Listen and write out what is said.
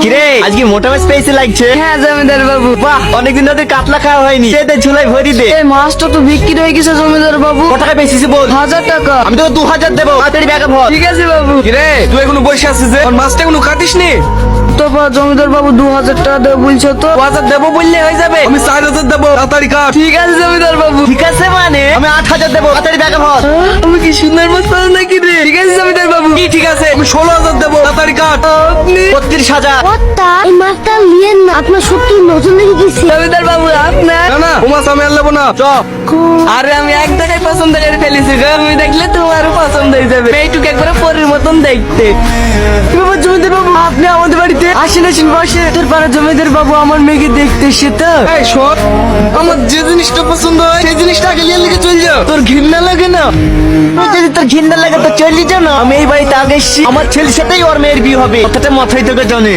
কিরে আজকে মোটা মাছ পেয়েছে লাগছে। হ্যাঁ জমিদার বাবু। বাহ, অনেকদিন ধরে কাতলা খাওয়া হয়নি। দে দে, ঝুলাই ভরি দে। এই মাছটা তো বিক্রি হয়ে গেছে জমিদার বাবু। কত টাকা পেয়েছিস বল? 1000 টাকা। আমি তোকে 2000 দেবো, তাড়াতাড়ি ব্যাগে ভর। ঠিক আছে বাবু। কিরে তুই এখনো বসে আছিস যে? তোর মাছটা এখনো কাটিস নি? তো জমিদার বাবু 2000 টাকা দেবো বলছো তো। 2000 দেবো বললে হয়ে যাবে? আমি 4000 দেবো, তাড়াতাড়ি কাট। ঠিক আছে জমিদার বাবু। ঠিক আছে মানে আমি 8000 দেবো, তাড়াতাড়ি ব্যাগে ভর। আমি কি সুন্দর মাছ পাবো নাকি রে? ঠিক আছে জমিদার বাবু। কি ঠিক আছে? আমি 16000 দেবো, তাড়াতাড়ি কাট। আপনি 35000। কর্তা এই মাছটা লিয়েন না, আপনার সত্যি নতুন লেগে গেছে। জমিদার বাবু আপনার। না না, ও মাছ আমি আর নেবো না, চ। আরে আমি এক জায়গায় পছন্দ করে ফেলেছি গো। তুমি দেখলে তোমারও পছন্দ হয়ে যাবে। এইটুকু একবারে পরের মতন দেখতে। বাবা জমিদার বাবু, আপনি আমাদের বাড়িতে আসেন আসেন বসে। তোর পাড়া জমিদার বাবু আমার মেয়েকে দেখতে এসে তো। এই শোন, আমার যে জিনিসটা পছন্দ হয় সেই জিনিসটা আগে নিয়ে লিখে চল যাও। তোর ঘৃণা লাগে না? যদি তোর ঘৃণা লাগে তো চলি যা না। আমি এই বাড়িতে আগে এসেছি, আমার ছেলের সাথেই ওর মেয়ের বিয়ে হবে, কথাটা মাথায় থেকে জানে।